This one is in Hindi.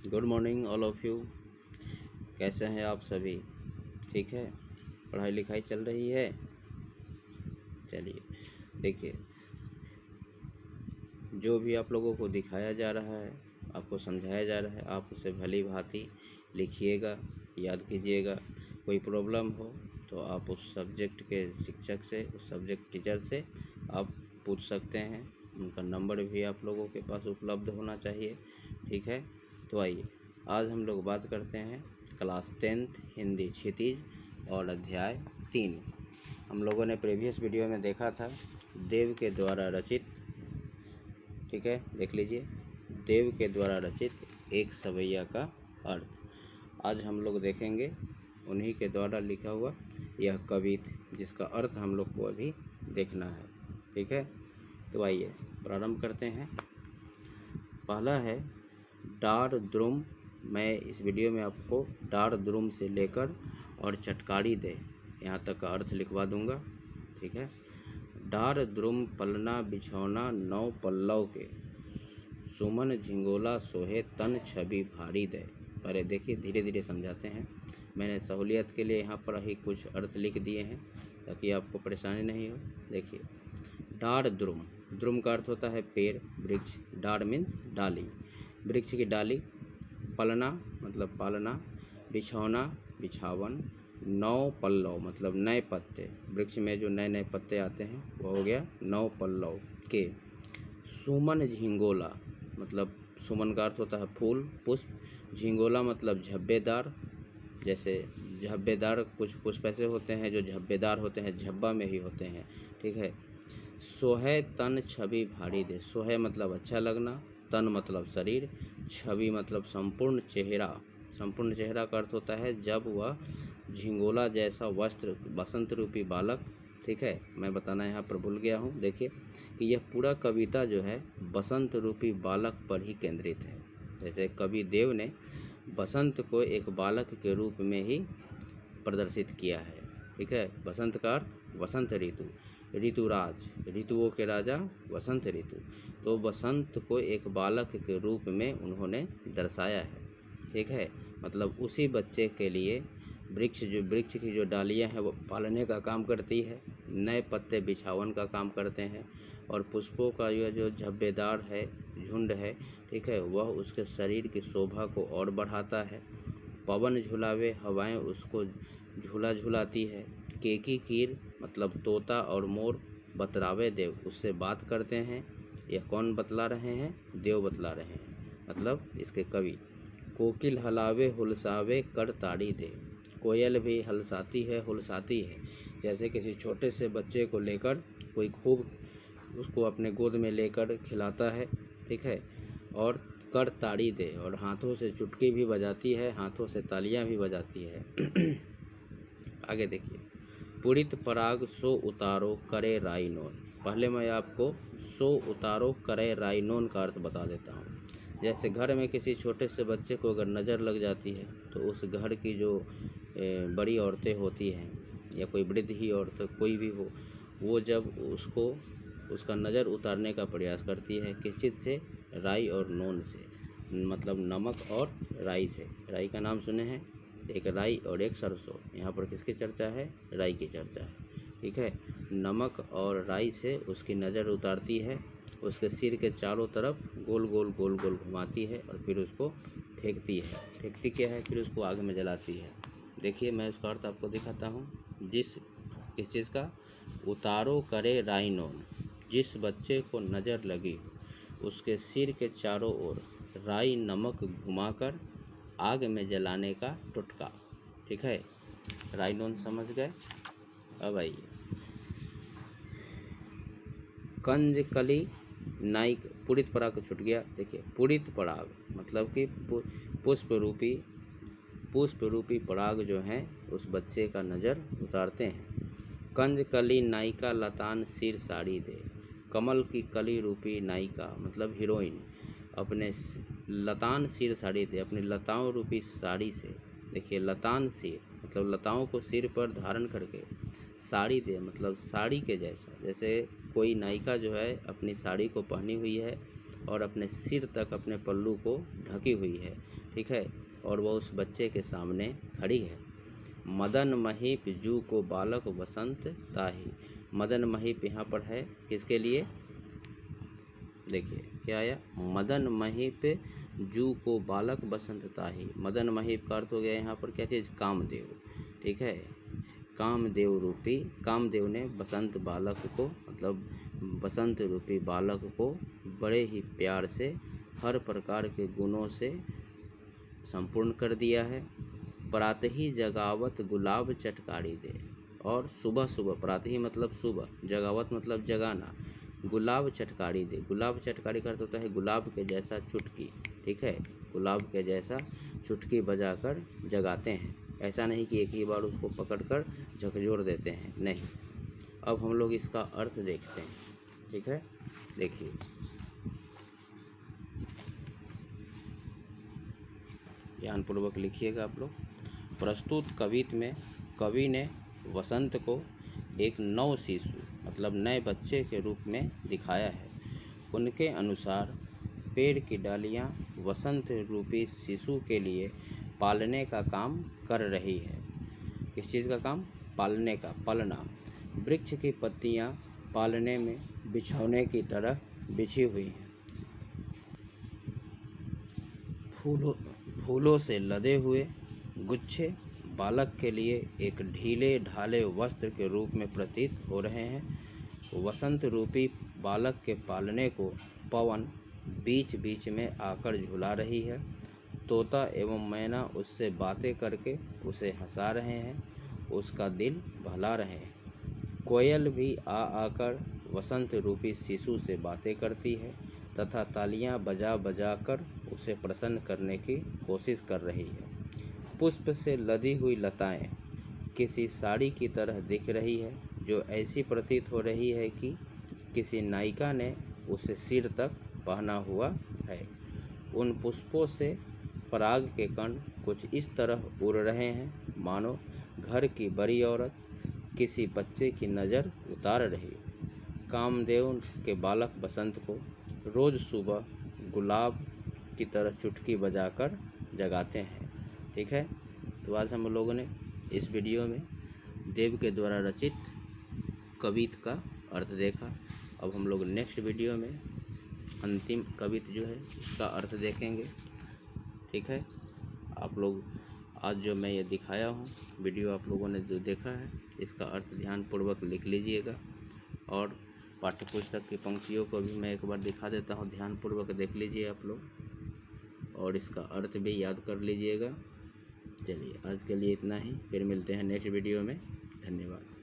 Good morning all of you. कैसे हैं आप सभी? ठीक है, पढ़ाई लिखाई चल रही है। चलिए देखिए, जो भी आप लोगों को दिखाया जा रहा है, आपको समझाया जा रहा है, आप उसे भली भांति लिखिएगा, याद कीजिएगा। कोई प्रॉब्लम हो तो आप उस सब्जेक्ट के शिक्षक से, उस सब्जेक्ट टीचर से आप पूछ सकते हैं। उनका नंबर भी आप लोगों के पास उपलब्ध होना चाहिए। ठीक है, तो आइए आज हम लोग बात करते हैं क्लास 10th हिंदी क्षितिज और अध्याय 3। हम लोगों ने प्रीवियस वीडियो में देखा था देव के द्वारा रचित, ठीक है, देख लीजिए, देव के द्वारा रचित एक सवैया का अर्थ। आज हम लोग देखेंगे उन्हीं के द्वारा लिखा हुआ यह कवित, जिसका अर्थ हम लोग को अभी देखना है। ठीक है, तो आइए प्रारंभ करते हैं। पहला है डार द्रुम। मैं इस वीडियो में आपको डार द्रुम से लेकर और चटकारी दे यहाँ तक का अर्थ लिखवा दूंगा। ठीक है, डार द्रुम पलना बिछौना नौ पल्लव के, सुमन झिंगोला सोहे तन छवि भारी दे। अरे देखिए, धीरे धीरे समझाते हैं। मैंने सहूलियत के लिए यहाँ पर ही कुछ अर्थ लिख दिए हैं ताकि आपको परेशानी नहीं हो। देखिए, डार द्रुम, द्रुम का अर्थ होता है पेड़, वृक्ष। डार मीन्स डाली, वृक्ष की डाली। पलना मतलब पालना, बिछौना बिछावन, नौ पल्लव मतलब नए पत्ते, वृक्ष में जो नए नए पत्ते आते हैं वो हो गया नौ पल्लव के। सुमन झिंगोला मतलब सुमन का अर्थ होता है फूल, पुष्प। झिंगोला मतलब झब्बेदार, जैसे झब्बेदार कुछ पुष्प ऐसे होते हैं जो झब्बेदार होते हैं, झब्बा में ही होते हैं। ठीक है, सोहे तन छवि भारी दे। सोहे मतलब अच्छा लगना, तन मतलब शरीर, छवि मतलब संपूर्ण चेहरा। संपूर्ण चेहरा का अर्थ होता है जब वह झिंगोला जैसा वस्त्र, बसंत रूपी बालक। ठीक है, मैं बताना यहाँ पर भूल गया हूँ। देखिए कि यह पूरा कविता जो है बसंत रूपी बालक पर ही केंद्रित है। जैसे कवि देव ने बसंत को एक बालक के रूप में ही प्रदर्शित किया है। ठीक है, बसंत का अर्थ वसंत ऋतु, ऋतुराज, ऋतुओं के राजा वसंत ऋतु। तो बसंत को एक बालक के रूप में उन्होंने दर्शाया है। ठीक है, मतलब उसी बच्चे के लिए वृक्ष की जो डालियां हैं वो पालने का काम करती है, नए पत्ते बिछावन का काम करते हैं, और पुष्पों का यह जो झब्बेदार है झुंड है, ठीक है, वह उसके शरीर की शोभा को और बढ़ाता है। पवन झुलावे हवाएं उसको झूला झुलाती है। केकी कीर मतलब तोता और मोर बतरावे देव, उससे बात करते हैं। यह कौन बतला रहे हैं? देव बतला रहे हैं, मतलब इसके कवि। कोकिल हलावे हुलसावे कर ताड़ी दे। कोयल भी हलसाती है, हुलसाती है। जैसे किसी छोटे से बच्चे को लेकर कोई खूब उसको अपने गोद में लेकर खिलाता है। ठीक है, और कर ताड़ी दे, और हाथों से चुटकी भी बजाती है, हाथों से तालियां भी बजाती है। आगे देखिए, पुरित पराग सो उतारो करे राइनोन। पहले मैं आपको सो उतारो करे राइनोन का अर्थ बता देता हूँ। जैसे घर में किसी छोटे से बच्चे को अगर नज़र लग जाती है तो उस घर की जो बड़ी औरतें होती हैं या कोई वृद्ध ही औरत कोई भी हो, वो जब उसको उसका नज़र उतारने का प्रयास करती है, किस चीज़ से? राई और नोन से, मतलब नमक और राई से। राई का नाम सुने हैं, एक राई और एक सरसों। यहाँ पर किसकी चर्चा है? राई की चर्चा है। ठीक है, नमक और राई से उसकी नज़र उतारती है, उसके सिर के चारों तरफ गोल गोल गोल गोल घुमाती है और फिर उसको फेंकती है। फेंकती क्या है? फिर उसको आग में जलाती है। देखिए, मैं उसका अर्थ आपको दिखाता हूँ। किस चीज़ का? उतारो करे राइनोन, जिस बच्चे को नज़र लगी हो उसके सिर के चारों ओर राई नमक घुमाकर आग में जलाने का टुटका। ठीक है, राइनोन समझ गए? अब आइए, कंज कली नाइक, पुरित पराग छूट गया। देखिए, पुरित पराग मतलब कि पुष्प रूपी पराग जो हैं उस बच्चे का नज़र उतारते हैं। कंज कली नायिका लतान सिर साड़ी दे। कमल की कली रूपी नायिका मतलब हीरोइन अपने लतान सिर साड़ी दे, अपनी लताओं रूपी साड़ी से। देखिए, लतान सिर मतलब लताओं को सिर पर धारण करके, साड़ी दे मतलब साड़ी के जैसा। जैसे कोई नायिका जो है अपनी साड़ी को पहनी हुई है और अपने सिर तक अपने पल्लू को ढकी हुई है। ठीक है, और वह उस बच्चे के सामने खड़ी है। मदन महीप जू को बालक वसंत ताही। मदन महीप यहाँ पर है किसके लिए? देखिए क्या आया, मदन महीप जू को बालक बसंत ताही। मदन महीप का अर्थ हो गया यहाँ पर क्या चीज़? कामदेव, ठीक है। कामदेव रूपी, कामदेव ने बसंत बालक को, मतलब बसंत रूपी बालक को बड़े ही प्यार से हर प्रकार के गुणों से संपूर्ण कर दिया है। प्रातः जगावत गुलाब चटकारी दे, और सुबह सुबह, प्रातः मतलब सुबह, जगावत मतलब जगाना, गुलाब चटकारी दे। गुलाब चटकारी का अर्थ होता है गुलाब के जैसा चुटकी, ठीक है, गुलाब के जैसा चुटकी बजाकर जगाते हैं। ऐसा नहीं कि एक ही बार उसको पकड़कर झकझोर देते हैं, नहीं। अब हम लोग इसका अर्थ देखते हैं, ठीक है। देखिए ध्यानपूर्वक लिखिएगा आप लोग। प्रस्तुत कवित्व में कवि ने वसंत को एक नव शिशु, मतलब नए बच्चे के रूप में दिखाया है। उनके अनुसार पेड़ की डालियाँ वसंत रूपी शिशु के लिए पालने का काम कर रही है। किस चीज़ का काम? पालने का, पालना। वृक्ष की पत्तियाँ पालने में बिछौने की तरह बिछी हुई हैं। फूलों से लदे हुए गुच्छे बालक के लिए एक ढीले ढाले वस्त्र के रूप में प्रतीत हो रहे हैं। वसंत रूपी बालक के पालने को पवन बीच बीच में आकर झुला रही है। तोता एवं मैना उससे बातें करके उसे हंसा रहे हैं, उसका दिल बहला रहे हैं। कोयल भी आ आकर वसंत रूपी शिशु से बातें करती है तथा तालियां बजा बजा कर उसे प्रसन्न करने की कोशिश कर रही है। पुष्प से लदी हुई लताएं किसी साड़ी की तरह दिख रही है, जो ऐसी प्रतीत हो रही है कि किसी नायिका ने उसे सिर तक पहना हुआ है। उन पुष्पों से पराग के कण कुछ इस तरह उड़ रहे हैं मानो घर की बड़ी औरत किसी बच्चे की नज़र उतार रही। कामदेव के बालक बसंत को रोज़ सुबह गुलाब की तरह चुटकी बजाकर जगाते हैं, ठीक है। तो आज हम लोगों ने इस वीडियो में देव के द्वारा रचित कवित्व का अर्थ देखा। अब हम लोग नेक्स्ट वीडियो में अंतिम कवित्व जो है इसका अर्थ देखेंगे, ठीक है। आप लोग आज जो मैं ये दिखाया हूँ वीडियो, आप लोगों ने जो देखा है इसका अर्थ ध्यानपूर्वक लिख लीजिएगा, और पाठ्यपुस्तक की पंक्तियों को भी मैं एक बार दिखा देता हूँ, ध्यानपूर्वक देख लीजिए आप लोग, और इसका अर्थ भी याद कर लीजिएगा। चलिए आज के लिए इतना ही, फिर मिलते हैं नेक्स्ट वीडियो में। धन्यवाद।